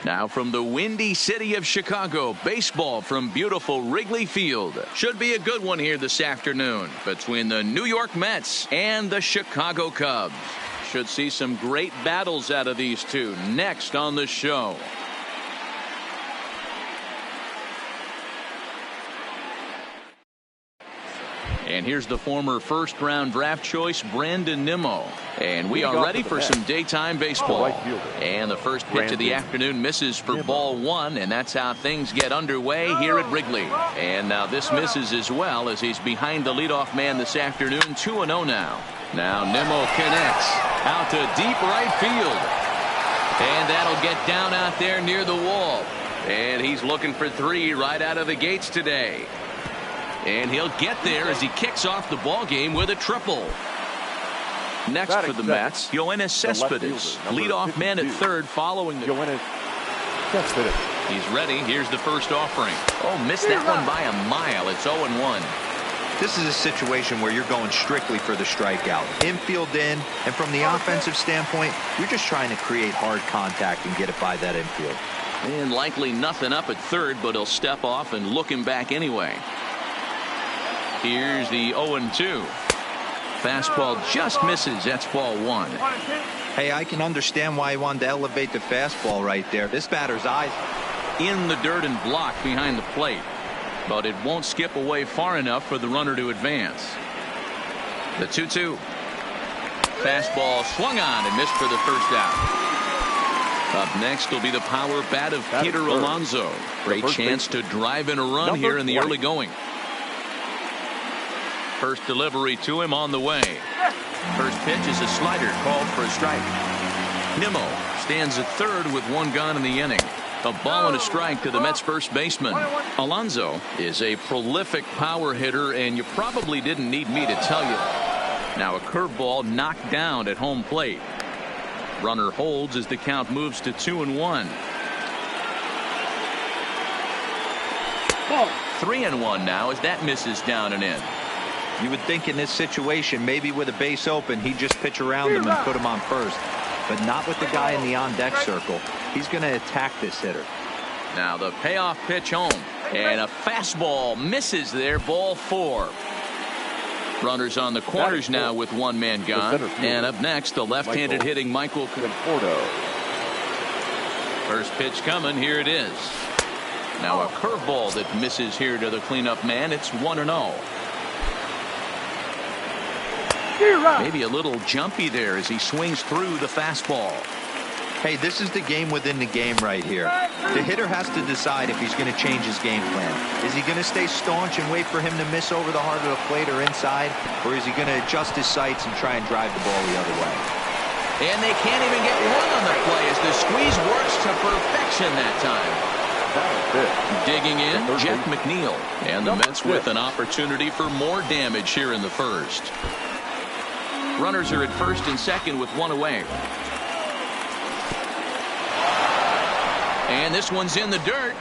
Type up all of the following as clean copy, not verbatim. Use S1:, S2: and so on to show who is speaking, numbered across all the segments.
S1: Now from the windy city of Chicago, baseball from beautiful Wrigley Field. Should be a good one here this afternoon between the New York Mets and the Chicago Cubs. Should see some great battles out of these two next on the show. And here's the former first-round draft choice, Brandon Nimmo. And we are ready for some daytime baseball. And the first pitch of the afternoon misses for ball one, and that's how things get underway here at Wrigley. And now this misses as well as he's behind the leadoff man this afternoon, 2-0 now. Now Nimmo connects out to deep right field. And that'll get down out there near the wall. And he's looking for three right out of the gates today. And he'll get there as he kicks off the ball game with a triple. Next for the Mets, Yoenis Cespedes, leadoff man at third following the... He's ready. Here's the first offering. Oh, missed that one by a mile. It's 0-1.
S2: This is a situation where you're going strictly for the strikeout. Infield in, and from the offensive standpoint, you're just trying to create hard contact and get it by that infield.
S1: And likely nothing up at third, but he'll step off and look him back anyway. Here's the 0-2. Fastball just misses. That's ball one.
S2: Hey, I can understand why he wanted to elevate the fastball right there. This batter's eyes
S1: in the dirt and blocked behind the plate. But it won't skip away far enough for the runner to advance. The 2-2. Fastball swung on and missed for the first out. Up next will be the power bat of Peter Alonso. Great chance to drive in a run here in the early going. First delivery to him on the way. First pitch is a slider called for a strike. Nimmo stands at third with one gone in the inning. A ball and a strike to the Mets first baseman. Alonso is a prolific power hitter, and you probably didn't need me to tell you. Now a curveball knocked down at home plate. Runner holds as the count moves to 2-1. 3-1 now as that misses down and in.
S2: You would think in this situation, maybe with a base open, he'd just pitch around him and put him on first. But not with the guy in the on-deck circle. He's going to attack this hitter.
S1: Now the payoff pitch home. And a fastball misses there, ball four. Runners on the corners now with one man gone. And up next, the left-handed hitting Michael Conforto. First pitch coming. Here it is. Now a curveball that misses here to the cleanup man. It's 1-0. Maybe a little jumpy there as he swings through the fastball.
S2: Hey, this is the game within the game right here. The hitter has to decide if he's going to change his game plan. Is he going to stay staunch and wait for him to miss over the heart of the plate or inside? Or is he going to adjust his sights and try and drive the ball the other way?
S1: And they can't even get one on the play as the squeeze works to perfection that time. Digging in, Jeff McNeil. And the Mets with an opportunity for more damage here in the first. Runners are at first and second with one away. And this one's in the dirt.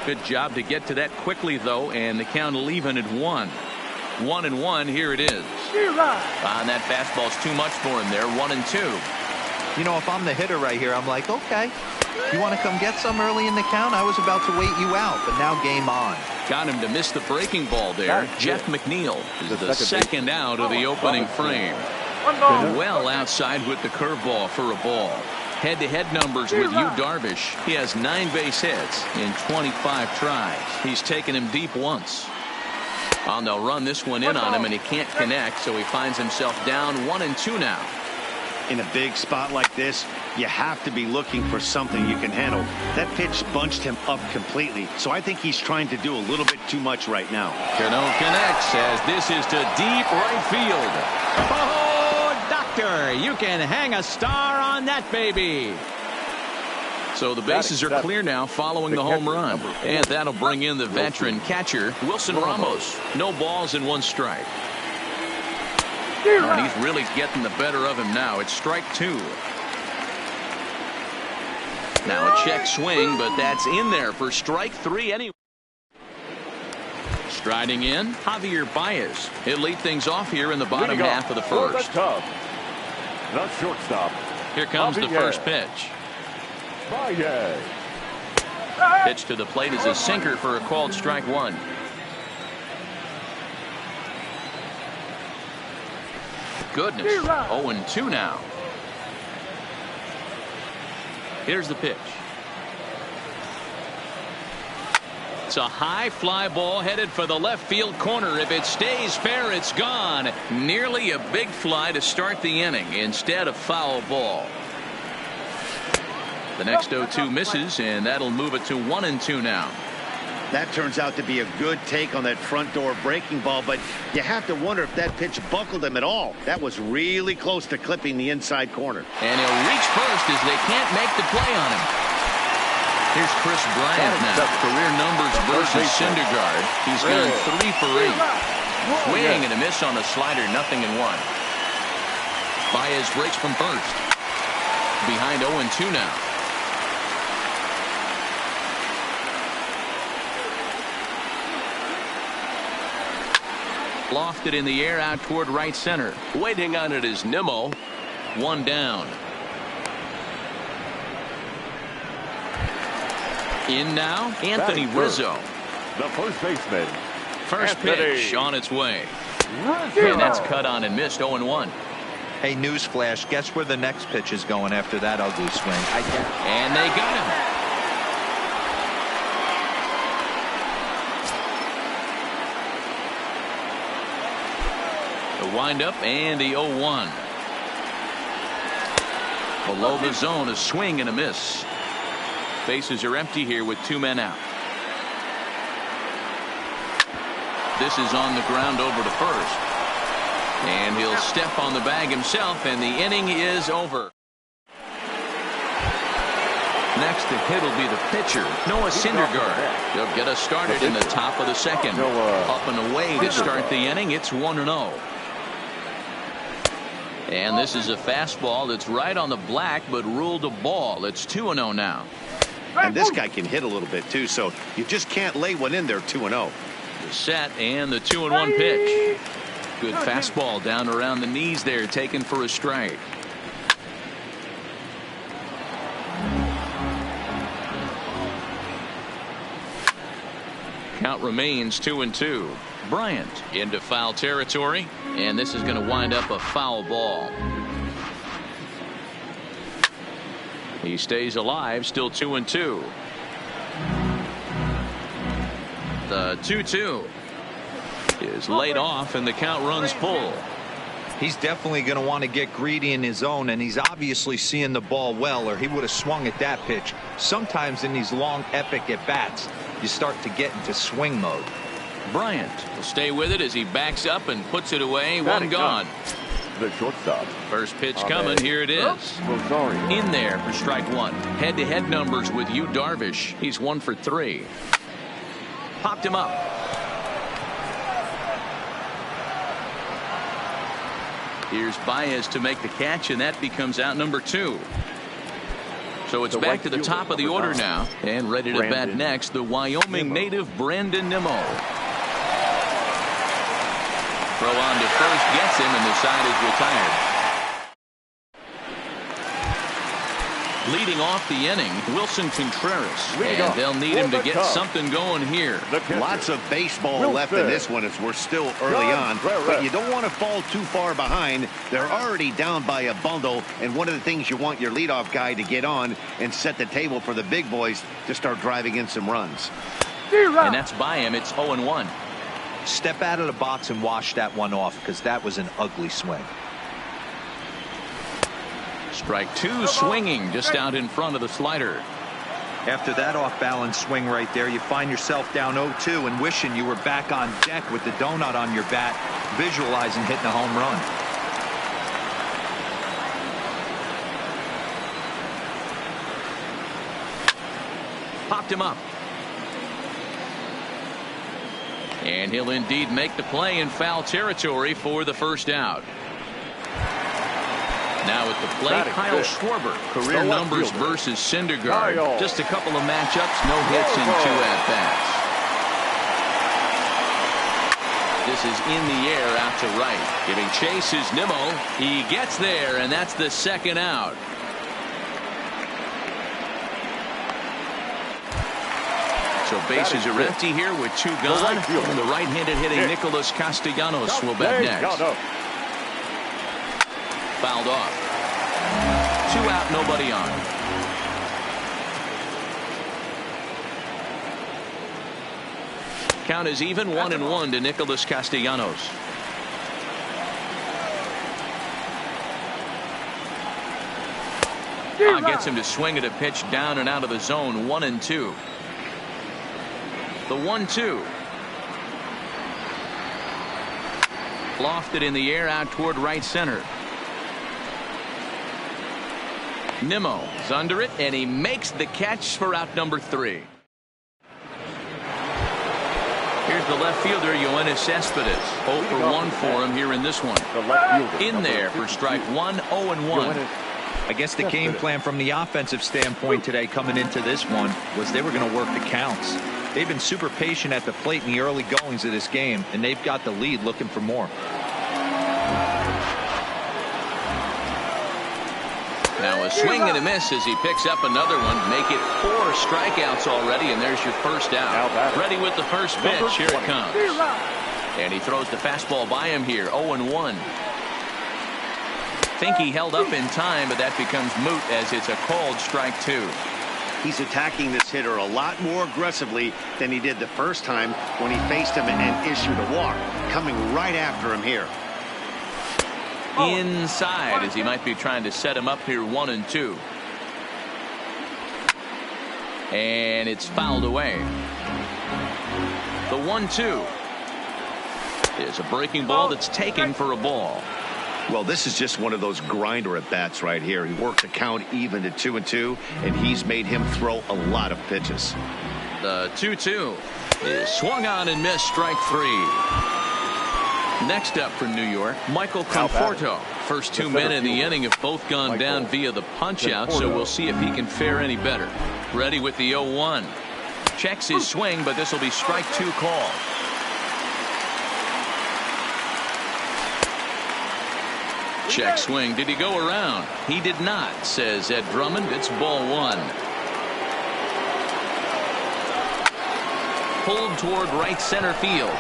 S1: Good job to get to that quickly, though, and the count even at 1-1. Here it is. And that fastball's too much for him there. 1-2.
S2: You know, if I'm the hitter right here, I'm like, okay, you want to come get some early in the count? I was about to wait you out, but now game on.
S1: Got him to miss the breaking ball there. Jeff McNeil is the second out of the opening frame. Well outside with the curveball for a ball. Head-to-head numbers with Yu Darvish. He has 9 base hits in 25 tries. He's taken him deep once. And they'll run this one in on him, and he can't connect, so he finds himself down 1-2 now.
S3: In a big spot like this, you have to be looking for something you can handle. That pitch bunched him up completely, so I think he's trying to do a little bit too much right now.
S1: Cano connects as this is to deep right field.
S4: Oh, doctor, you can hang a star on that baby.
S1: So the bases are clear now following the home run. And that'll bring in the veteran catcher, Wilson Ramos. No balls and 1 strike. And he's really getting the better of him now. It's strike 2. Now a check swing, but that's in there for strike 3 anyway. Striding in, Javier Baez. He'll lead things off here in the bottom half of the first.
S5: The shortstop.
S1: Here comes the first pitch.
S5: Baez.
S1: Pitch to the plate is a sinker for a called strike one. Goodness. 0-2 now. Here's the pitch. It's a high fly ball headed for the left field corner. If it stays fair, it's gone. Nearly a big fly to start the inning. Instead, a foul ball. The next 0-2 misses, and that'll move it to 1-2 now.
S3: That turns out to be a good take on that front door breaking ball, but you have to wonder if that pitch buckled him at all. That was really close to clipping the inside corner.
S1: And he'll reach first as they can't make the play on him. Here's Chris Bryant now. Career numbers versus Syndergaard. He's gone 3 for 8. Swing and a miss on the slider, 0-1. Baez breaks from first. Behind 0-2 now. Lofted in the air out toward right center. Waiting on it is Nimmo. 1 down. In now, Anthony Rizzo.
S5: The first baseman.
S1: First pitch on its way. And that's cut on and missed. 0-1.
S2: Hey, newsflash, guess where the next pitch is going after that ugly swing?
S1: And they got him. The windup and the 0-1. Below the zone, a swing and a miss. Bases are empty here with 2 men out. This is on the ground over to first. And he'll step on the bag himself, and the inning is over. Next to hit will be the pitcher, Noah Syndergaard. He'll get us started in the top of the second. Up and away to start the inning. It's 1-0. And this is a fastball that's right on the black, but ruled a ball. It's 2-0 now.
S3: And this guy can hit a little bit, too, so you just can't lay one in there 2-0.
S1: The set and the 2-1 pitch. Good fastball down around the knees there, taken for a strike. Count remains 2-2. Bryant into foul territory, and this is going to wind up a foul ball. He stays alive, still 2-2. The 2-2 is laid off, and the count runs full.
S2: He's definitely going to want to get greedy in his zone, and he's obviously seeing the ball well, or he would have swung at that pitch. Sometimes in these long, epic at-bats, you start to get into swing mode.
S1: Bryant will stay with it as he backs up and puts it away. One gone.
S5: The shortstop.
S1: First pitch coming. Here it is. In there for strike one. Head-to-head numbers with Yu Darvish. He's 1 for 3. Popped him up. Here's Baez to make the catch, and that becomes out number 2. So it's back to the top of the order now, and ready to bat next, the Wyoming native Brandon Nimmo. Throw on to first gets him, and the side is retired. Leading off the inning, Wilson Contreras, and they'll need him to get something going here.
S3: Lots of baseball left in this one as we're still early on, but you don't want to fall too far behind. They're already down by a bundle, and one of the things you want your leadoff guy to get on and set the table for the big boys to start driving in some runs.
S1: And that's by him. It's 0-1.
S2: Step out of the box and wash that one off, because that was an ugly swing.
S1: Strike 2 swinging just out in front of the slider.
S2: After that off-balance swing right there, you find yourself down 0-2 and wishing you were back on deck with the donut on your bat, visualizing hitting a home run.
S1: Popped him up. And he'll indeed make the play in foul territory for the first out. Now at the plate, Kyle Schwarber. Career numbers versus Syndergaard. Just a couple of matchups, no hits in 2 at-bats. This is in the air out to right. Giving chase is Nimmo. He gets there, and that's the second out. So bases are empty here with 2 gone. And the right-handed hitting Nicholas Castellanos will bat next. Fouled off. 2 out, nobody on. Count is even, 1-1 to Nicholas Castellanos. Gets him to swing at a pitch down and out of the zone. 1-2. The 1-2. Lofted in the air out toward right center. Nimmo is under it, and he makes the catch for out number 3. Here's the left fielder, Yoenis Cespedes. 0 for 1 for him here in this one. In there for strike 1, 0-1.
S2: I guess the game plan from the offensive standpoint today coming into this one was they were going to work the counts. They've been super patient at the plate in the early goings of this game, and they've got the lead looking for more.
S1: Now a swing and a miss as he picks up another one. Make it 4 strikeouts already, and there's your first out. Ready with the first pitch. Here it comes. And he throws the fastball by him here. 0-1. Think he held up in time, but that becomes moot as it's a called strike 2.
S3: He's attacking this hitter a lot more aggressively than he did the first time when he faced him and issued a walk. Coming right after him here.
S1: Inside as he might be trying to set him up here. 1-2. And it's fouled away. The 1-2 is a breaking ball that's taken for a ball.
S3: Well, this is just one of those grinder at bats right here. He worked the count even to 2-2, and he's made him throw a lot of pitches.
S1: The 2-2 is swung on and missed. Strike 3. Next up from New York, Michael Conforto. First 2 men in the inning have both gone down via the punch-out, so we'll see if he can fare any better. Ready with the 0-1. Checks his swing, but this will be strike 2 call. Check swing. Did he go around? He did not, says Ed Drummond. It's ball 1. Pulled toward right center field.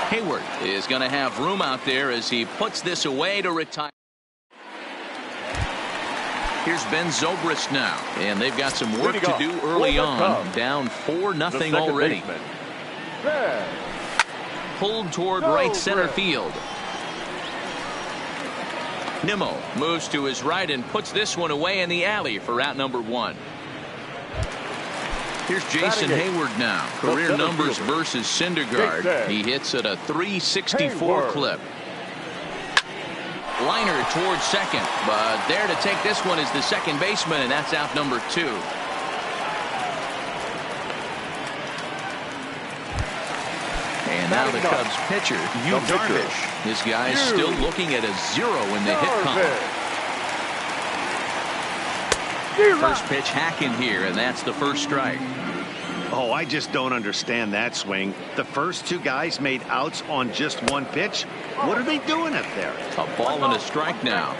S1: Hayward is going to have room out there as he puts this away to retire. Here's Ben Zobrist now, and they've got some work to do early on. Down 4-0 already. Pulled toward right center field. Nimmo moves to his right and puts this one away in the alley for out number 1. Here's Jason Hayward now. Career numbers versus Syndergaard. He hits at a .364 clip. Liner towards second, but there to take this one is the second baseman, and that's out number 2. And now the Cubs pitcher, Yu Darvish. This guy's still looking at a 0 in the hit column. First pitch hacking here, and that's the first strike.
S3: Oh, I just don't understand that swing. The first 2 guys made outs on just 1 pitch. What are they doing up there?
S1: A ball and a strike now.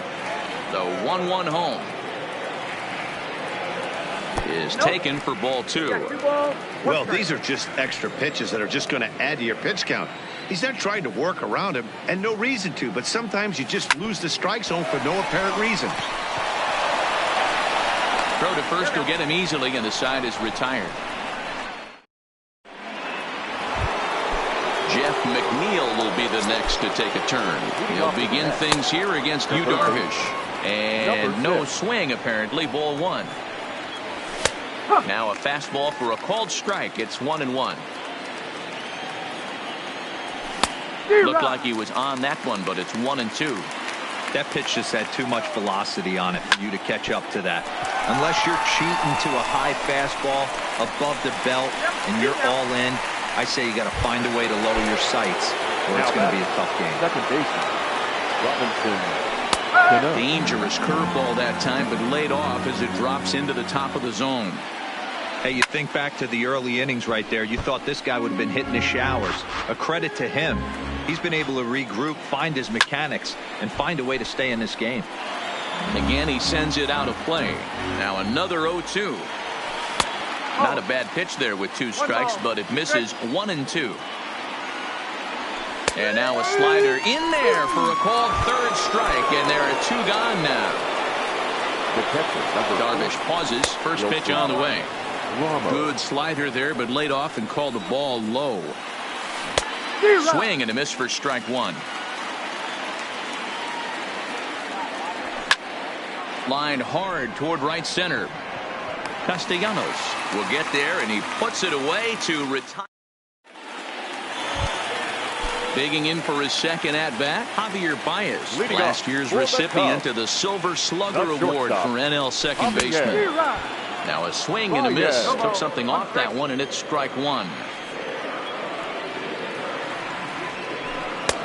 S1: The 1-1 home is taken for ball 2.
S3: Well, these are just extra pitches that are just going to add to your pitch count. He's not trying to work around him, and no reason to, but sometimes you just lose the strike zone for no apparent reason.
S1: Throw to first will get him easily, and the side is retired. Jeff McNeil will be the next to take a turn. He'll begin things here against Yu Darvish. And no swing, apparently. Ball 1. Now a fastball for a called strike. It's 1-1. Looked like he was on that one, but it's 1-2.
S2: That pitch just had too much velocity on it for you to catch up to that. Unless you're cheating to a high fastball above the belt and you're all in, I say you got to find a way to lower your sights, or it's going to be a tough game.
S5: Second baseman, Robinson.
S1: Dangerous curveball that time, but laid off as it drops into the top of the zone.
S2: Hey, you think back to the early innings right there. You thought this guy would have been hitting the showers. A credit to him. He's been able to regroup, find his mechanics, and find a way to stay in this game.
S1: Again, he sends it out of play. Now another 0-2. Not a bad pitch there with 2 strikes, but it misses 1-2. And now a slider in there for a called 3rd strike, and there are 2 gone now. Darvish pauses. First pitch on the way. Good slider there, but laid off and called the ball low. Swing and a miss for strike 1. Lined hard toward right center. Castellanos will get there, and he puts it away to retire. Digging in for his second at-bat, Javier Baez, last year's recipient of the Silver Slugger Award for NL second baseman. Now a swing and a miss. Took something off that one, and it's strike 1.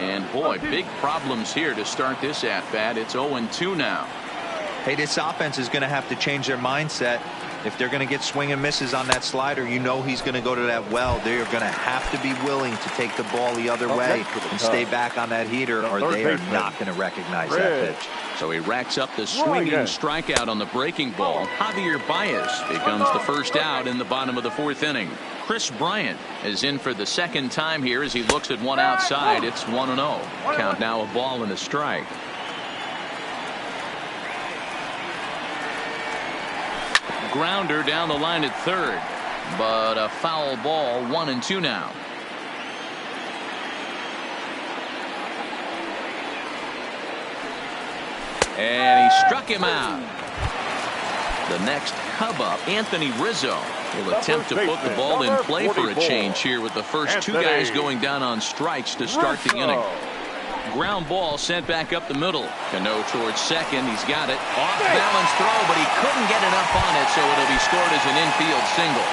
S1: And boy, big problems here to start this at-bat. It's 0-2 now.
S2: Hey, this offense is going to have to change their mindset. If they're going to get swing and misses on that slider, you know he's going to go to that well. They're going to have to be willing to take the ball the other way and stay back on that heater, or they are not going to recognize that pitch.
S1: So he racks up the swinging strikeout on the breaking ball. Javier Baez becomes the first out in the bottom of the 4th inning. Chris Bryant is in for the second time here as he looks at one outside. It's 1-0. Count now, a ball and a strike. Grounder down the line at 3rd, but a foul ball. 1-2 now. And he struck him out. The next Cub up, Anthony Rizzo, will attempt to put the ball in play for a change here with the first 2 guys going down on strikes to start the inning. Ground ball sent back up the middle. Cano towards second. He's got it. Off balance throw, but he couldn't get enough on it, so it'll be scored as an infield single.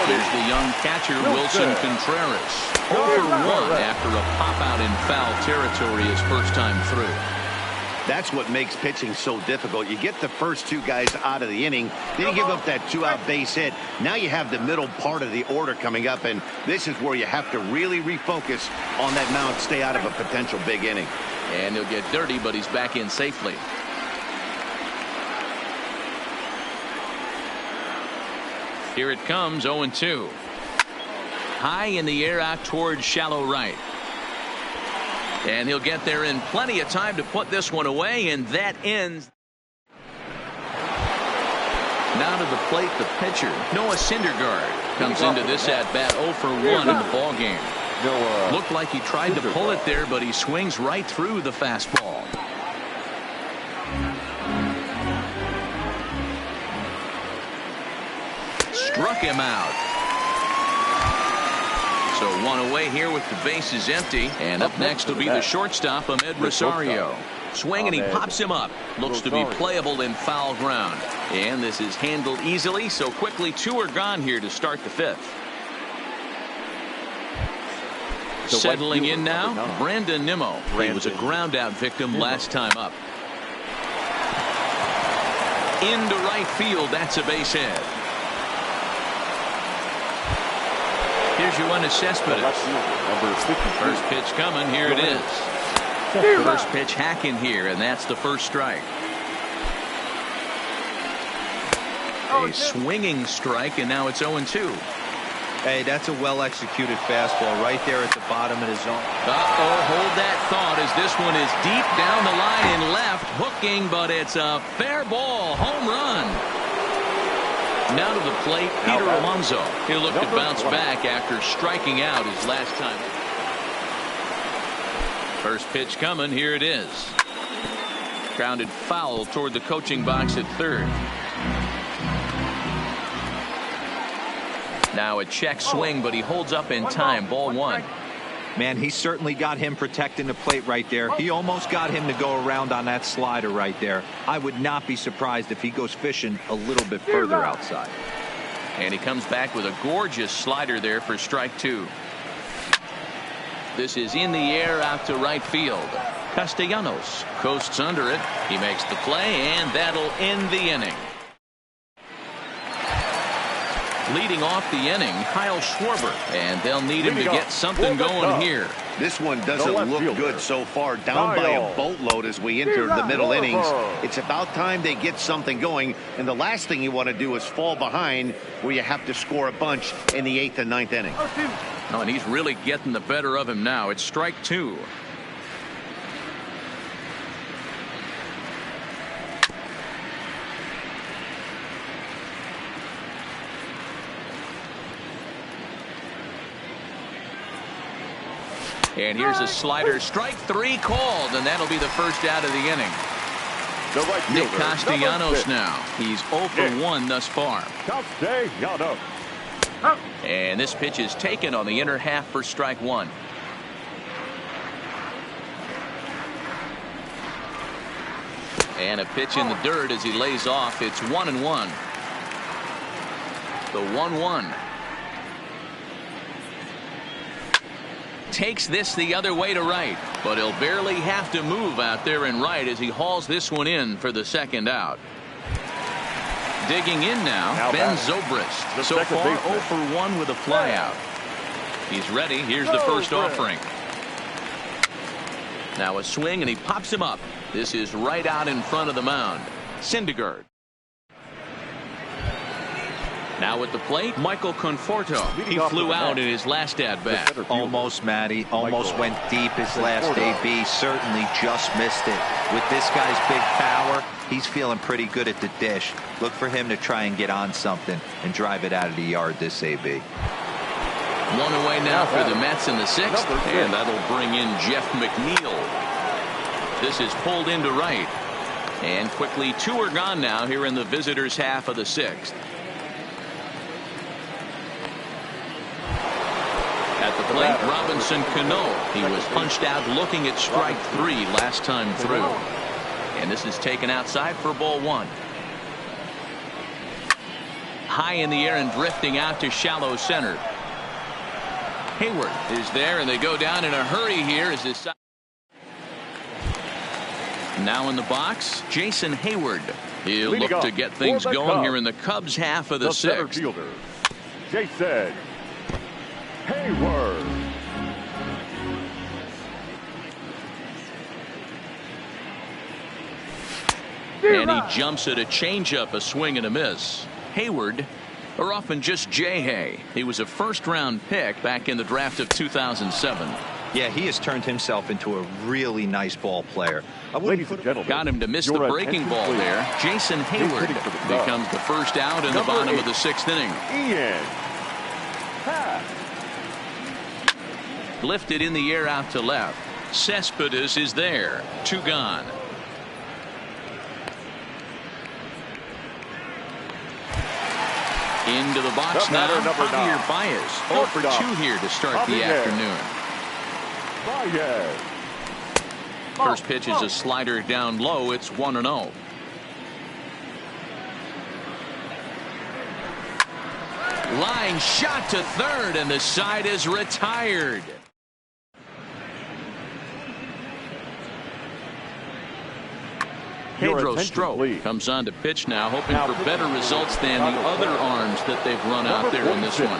S1: Here's the young catcher, Wilson Contreras. 0 for 1 after a pop out in foul territory his first time through.
S3: That's what makes pitching so difficult. You get the first 2 guys out of the inning, then you give up that 2-out base hit. Now you have the middle part of the order coming up, and this is where you have to really refocus on that mound, stay out of a potential big inning.
S1: And he'll get dirty, but he's back in safely. Here it comes, 0-2. High in the air out towards shallow right. And he'll get there in plenty of time to put this one away, and that ends. Now to the plate, the pitcher, Noah Syndergaard, comes into this at-bat 0 for 1 in the ballgame. Looked like he tried to pull it there, but he swings right through the fastball. Struck him out. So 1 away here with the bases empty. And up next will be the shortstop, Ahmed Rosario. Swing, and he pops him up. Looks to be playable in foul ground. And this is handled easily, so quickly 2 are gone here to start the 5th. Settling in now, Brandon Nimmo. He was a ground out victim last time up. Into right field, that's a base hit. Here's Yoenis Cespedes. First pitch coming. Here it is. First pitch hacking here, and that's the first strike. A swinging strike, and now it's 0-2.
S2: Hey, that's a well-executed fastball right there at the bottom of the zone.
S1: Hold that thought, as this one is deep down the line and left, hooking, but it's a fair ball. Home run. Now to the plate, Peter Alonso. He'll look to bounce back after striking out his last time. First pitch coming. Here it is. Grounded foul toward the coaching box at 3rd. Now a check swing, but he holds up in time. Ball 1.
S2: Man, he certainly got him protecting the plate right there. He almost got him to go around on that slider right there. I would not be surprised if he goes fishing a little bit further outside.
S1: And he comes back with a gorgeous slider there for strike 2. This is in the air out to right field. Castellanos coasts under it. He makes the play, and that'll end the inning. Leading off the inning, Kyle Schwarber, and they'll need him to get something going here.
S3: This one doesn't look good so far, down by a boatload as we enter the middle innings. It's about time they get something going, and the last thing you want to do is fall behind where you have to score a bunch in the 8th and 9th inning.
S1: Oh, and he's really getting the better of him now. It's strike 2. And here's a slider, strike 3 called, and that'll be the first out of the inning.
S5: The right
S1: Nick
S5: fielder,
S1: Castellanos now. He's 0 for 1 thus far.
S5: Castellanos.
S1: And this pitch is taken on the inner half for strike 1. And a pitch in the dirt as he lays off. It's 1-1. The 1-1. Takes this the other way to right, but he'll barely have to move out there in right as he hauls this one in for the second out. Digging in now Ben Zobrist. So far 0 for 1 with a flyout. He's ready. Here's the first offering. Now a swing and he pops him up. This is right out in front of the mound. Syndergaard. Now at the plate, Michael Conforto. He flew out in his last at-bat.
S2: Almost, Matty. Almost went deep his last AB. Certainly just missed it. With this guy's big power, he's feeling pretty good at the dish. Look for him to try and get on something and drive it out of the yard this AB.
S1: One away now for the Mets in the 6th, and that'll bring in Jeff McNeil. This is pulled into right. And quickly 2 are gone now here in the visitors' half of the 6th. At the plate, Robinson Cano. He was punched out looking at strike 3 last time through. And this is taken outside for ball 1. High in the air and drifting out to shallow center. Hayward is there, and they go down in a hurry here as this. Now in the box, Jason Hayward. He'll look to get things going here in the Cubs' half of the 6th.
S5: Fielder, Jason Hayward.
S1: And he jumps at a changeup, a swing and a miss. Hayward, or often just Jay. He was a first-round pick back in the draft of 2007.
S2: Yeah, he has turned himself into a really nice ball player.
S5: Ladies and gentlemen,
S1: got him to miss the breaking ball there. Jason Hayward becomes the first out in the bottom of the 6th inning.
S5: Ian.
S1: Lifted in the air out to left. Cespedes is there. 2 gone. Into the box now, Javier Baez. 0 for 2 here to start the afternoon. First pitch is a slider down low. It's 1-0. Line shot to third, and the side is retired. Pedro Strop comes on to pitch now, hoping for better results than the other arms that they've run out there in this one.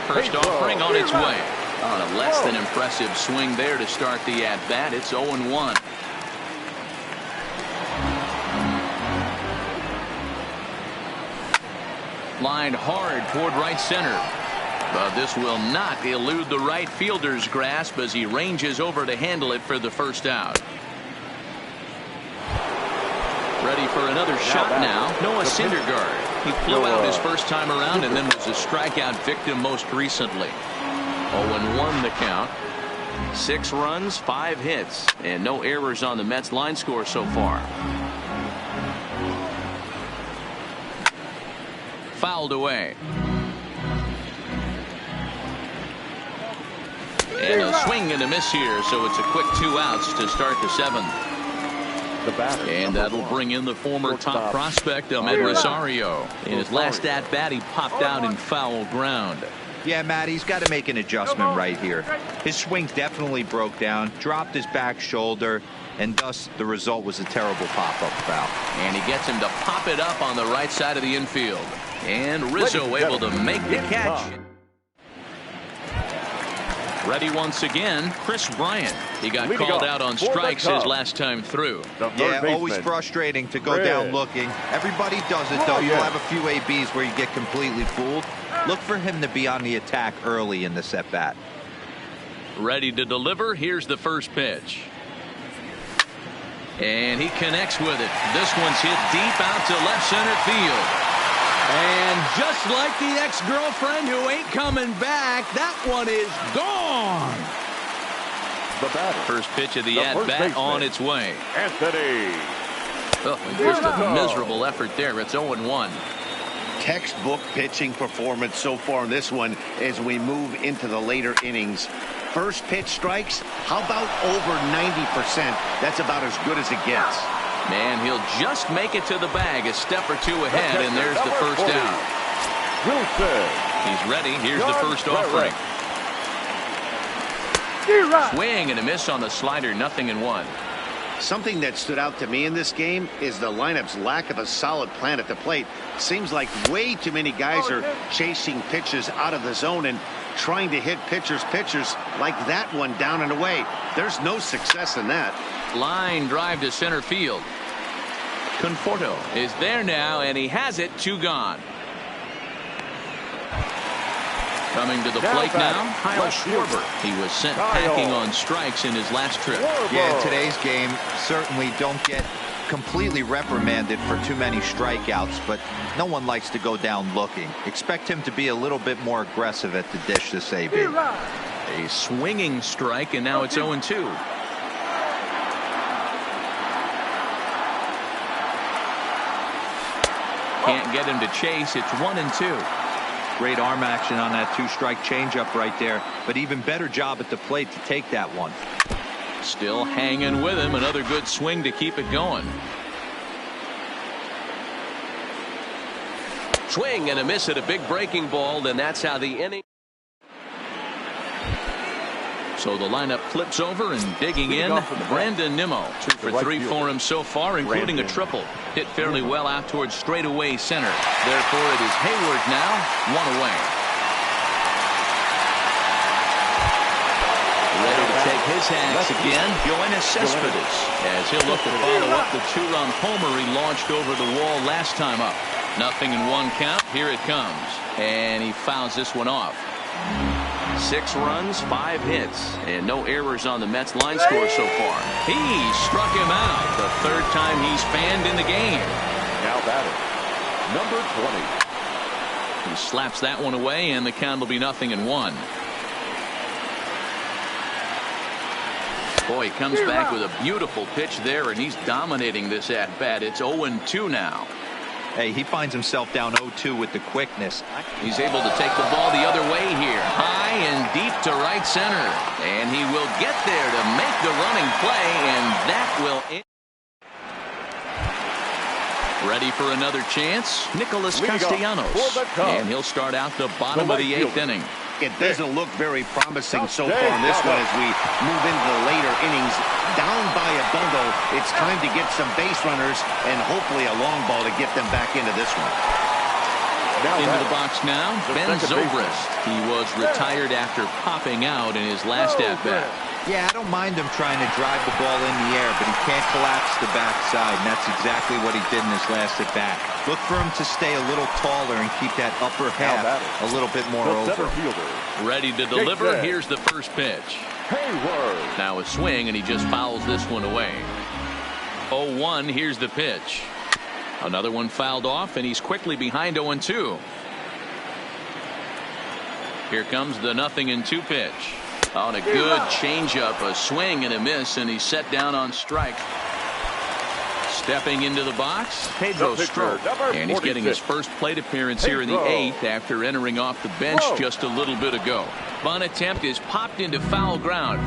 S1: First offering on its way. On a less than impressive swing there to start the at-bat. It's 0-1. Lined hard toward right center. But this will not elude the right fielder's grasp as he ranges over to handle it for the first out. Ready for another shot now. Noah Syndergaard. He flew out his first time around and then was a strikeout victim most recently. 0-1 the count. 6 runs, 5 hits, and no errors on the Mets line score so far. Fouled away. And a swing and a miss here, so it's a quick 2 outs to start the 7th. And that'll bring in the former top prospect, Ahmed Rosario. In his last at-bat, he popped out in foul ground.
S2: Yeah, Matt, he's got to make an adjustment right here. His swing definitely broke down, dropped his back shoulder, and thus the result was a terrible pop-up foul.
S1: And he gets him to pop it up on the right side of the infield. And Rizzo able to make the catch. Ready once again, Chris Bryant. He got called out on strikes his last time through.
S2: Yeah, always frustrating to go down looking. Everybody does it, though. You'll have a few ABs where you get completely fooled. Look for him to be on the attack early in this at-bat.
S1: Ready to deliver. Here's the first pitch. And he connects with it. This one's hit deep out to left center field.
S4: And just like the ex-girlfriend who ain't coming back, that one is gone.
S5: The batter.
S1: First pitch of the at-bat on its way.
S5: Anthony.
S1: Oh, just a miserable effort there. It's 0-1.
S3: Textbook pitching performance so far in this one as we move into the later innings. First pitch strikes, how about over 90%? That's about as good as it gets.
S1: Man, he'll just make it to the bag a step or two ahead, and there's the first out.
S5: Wilson.
S1: He's ready. Here's the first offering. Swing and a miss on the slider, 0-1.
S3: Something that stood out to me in this game is the lineup's lack of a solid plan at the plate. Seems like way too many guys are chasing pitches out of the zone and trying to hit pitchers like that one down and away. There's no success in that.
S1: Line drive to center field. Conforto is there now, and he has it. 2 gone. Coming to the plate now, Kyle Schwarber. He was sent packing on strikes in his last trip.
S2: Yeah, today's game certainly don't get completely reprimanded for too many strikeouts, but no one likes to go down looking. Expect him to be a little bit more aggressive at the dish this AB.
S1: A swinging strike, and now it's 0-2. Can't get him to chase. It's 1-2.
S2: Great arm action on that 2-strike changeup right there, but even better job at the plate to take that one.
S1: Still hanging with him. Another good swing to keep it going.
S6: Swing and a miss at a big breaking ball, and that's how the inning.
S1: So the lineup flips over, and digging in, Brandon Nimmo. 2 for 3 for him so far, including a triple. Hit fairly well out towards straightaway center. Therefore, it is Hayward now, 1 away. Ready to take his hacks again, Yoenis Cespedes, as he'll look to follow up the 2-run homer he launched over the wall last time up. 0-1 count. Here it comes, and he fouls this one off. 6 runs, 5 hits, and no errors on the Mets line score so far. He struck him out the 3rd time he's fanned in the game.
S5: Now batting, number 20.
S1: He slaps that one away, and the count will be 0-1. Boy, he comes back with a beautiful pitch there, and he's dominating this at-bat. It's 0-2 now.
S2: Hey, he finds himself down 0-2 with the quickness.
S1: He's able to take the ball the other way here. High and deep to right center. And he will get there to make the running play, and that will end. Ready for another chance? Nicholas Castellanos. And he'll start out the bottom of the 8th inning.
S3: It doesn't look very promising so far in this one as we move into the later innings. Down by a bundle, it's time to get some base runners and hopefully a long ball to get them back into this one.
S1: Into the box now, Ben Zobrist. He was retired after popping out in his last at-bat.
S2: Yeah, I don't mind him trying to drive the ball in the air, but he can't collapse the backside, and that's exactly what he did in his last at-bat. Look for him to stay a little taller and keep that upper half a little bit more over.
S1: Ready to deliver. Here's the first pitch.
S5: Hayward.
S1: Now a swing, and he just fouls this one away. 0-1. Here's the pitch. Another one fouled off, and he's quickly behind 0-2. Here comes the 0-2 pitch. On a good changeup, a swing and a miss, and he's set down on strike. Stepping into the box, Pedro Strop, and he's getting his first plate appearance here in the 8th after entering off the bench just a little bit ago. Bunt attempt is popped into foul ground.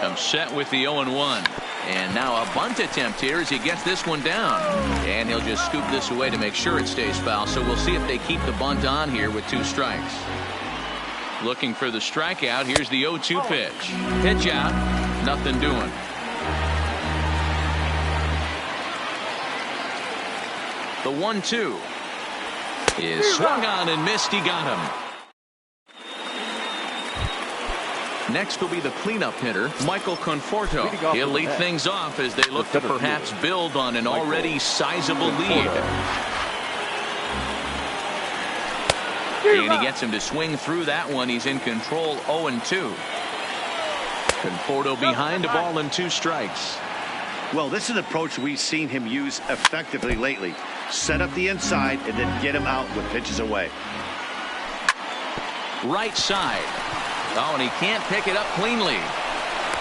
S1: I'm set with the 0-1. And now a bunt attempt here as he gets this one down. And he'll just scoop this away to make sure it stays foul. So we'll see if they keep the bunt on here with 2 strikes. Looking for the strikeout. Here's the 0-2 pitch. Pitch out. Nothing doing. The 1-2 is swung on and missed. He got him. Next will be the cleanup hitter, Michael Conforto. He'll lead things off as they look to perhaps build on an already sizable lead. And he gets him to swing through that one. He's in control, 0-2. Conforto behind, a ball and 2 strikes.
S3: Well, this is an approach we've seen him use effectively lately. Set up the inside and then get him out with pitches away.
S1: Right side. Oh, and he can't pick it up cleanly.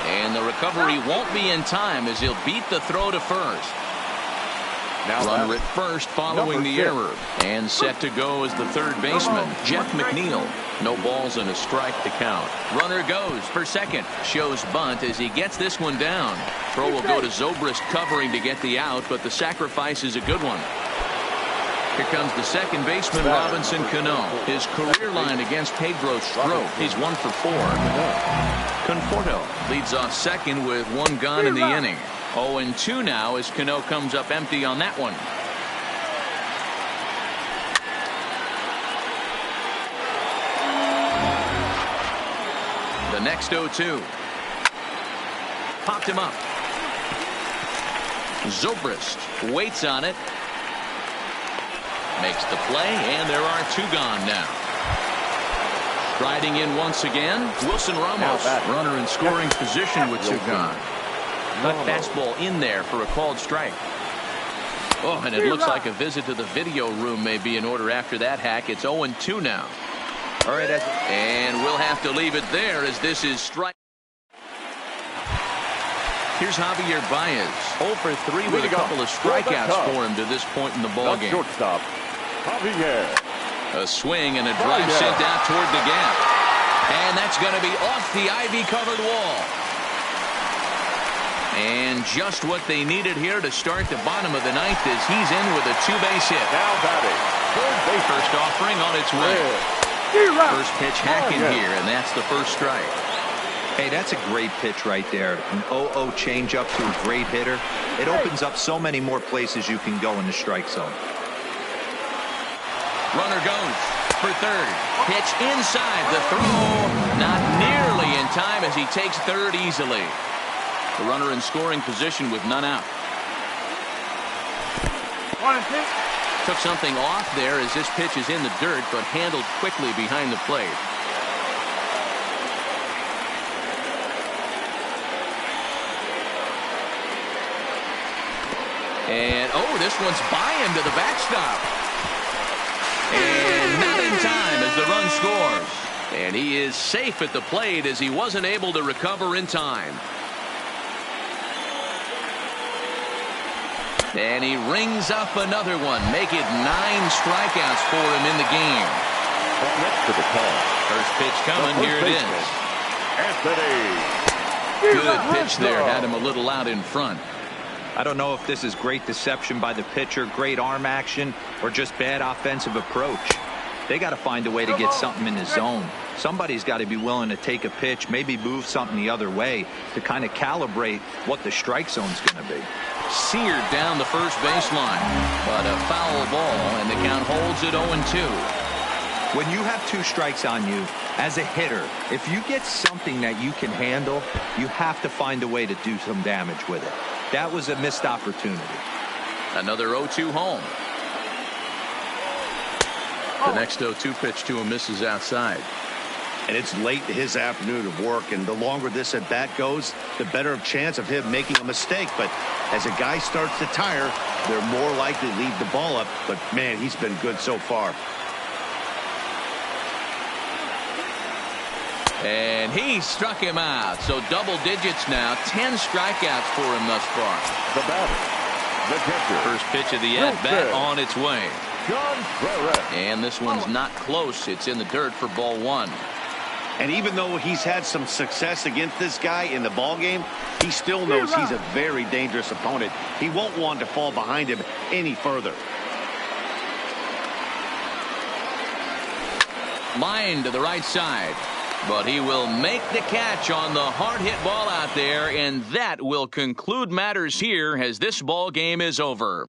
S1: And the recovery won't be in time as he'll beat the throw to first. Now runner at first following the error. And set to go as the third baseman, Jeff McNeil. No balls and a strike to count. Runner goes for second. Shows bunt as he gets this one down. Throw will go to Zobrist covering to get the out, but the sacrifice is a good one. Here comes the second baseman, Robinson Cano. His career line against Pedro Strop. He's 1 for 4. Conforto leads off second with 1 gone in the inning. 0-2 now as Cano comes up empty on that one. The next 0-2. Popped him up. Zobrist waits on it. Makes the play, and there are 2 gone now. Striding in once again, Wilson Ramos. Runner in scoring position with 2 gone. Cut fastball in there for a called strike. Oh, and it looks like a visit to the video room may be in order after that hack. It's 0-2 now.
S2: All right,
S1: and we'll have to leave it there as this is strike. Here's Javier Baez, 0 for 3 with a couple of strikeouts for him to this point in the ball game.
S5: Shortstop, Javier.
S1: A swing and a drive sent out toward the gap. And that's going to be off the ivy-covered wall. And just what they needed here to start the bottom of the 9th as he's in with a 2-base hit.
S5: Now batting.
S1: First offering on its way. First pitch hacking here, and that's the first strike.
S2: Hey, that's a great pitch right there. An 0-0 changeup to a great hitter. It opens up so many more places you can go in the strike zone.
S1: Runner goes for third. Pitch inside. The throw not nearly in time as he takes third easily. The runner in scoring position with none out. Took something off there as this pitch is in the dirt, but handled quickly behind the plate. And, oh, this one's by him to the backstop. And not in time as the run scores. And he is safe at the plate as he wasn't able to recover in time. And he rings up another one. Make it 9 strikeouts for him in the game.
S5: Next to the call.
S1: First pitch coming. Here it is.
S5: Anthony.
S1: Good pitch there. Had him a little out in front.
S2: I don't know if this is great deception by the pitcher, great arm action, or just bad offensive approach. They got to find a way to get something in the zone. Somebody's got to be willing to take a pitch, maybe move something the other way to kind of calibrate what the strike zone's going to be.
S1: Seared down the first baseline, but a foul ball, and the count holds at 0-2.
S2: When you have 2 strikes on you, as a hitter, if you get something that you can handle, you have to find a way to do some damage with it. That was a missed opportunity.
S1: Another 0-2 home. The next 0-2 pitch to him misses outside.
S3: And it's late in his afternoon of work, and the longer this at bat goes, the better chance of him making a mistake. But as a guy starts to tire, they're more likely to leave the ball up. But man, he's been good so far.
S1: And he struck him out. So double digits now. 10 strikeouts for him thus far.
S5: The batter, the catcher.
S1: First pitch of the at-bat on its way.
S5: John.
S1: And this one's not close. It's in the dirt for ball 1.
S3: And even though he's had some success against this guy in the ball game, he still knows he's a very dangerous opponent. He won't want to fall behind him any further.
S1: Line to the right side. But he will make the catch on the hard hit ball out there, and that will conclude matters here as this ball game is over.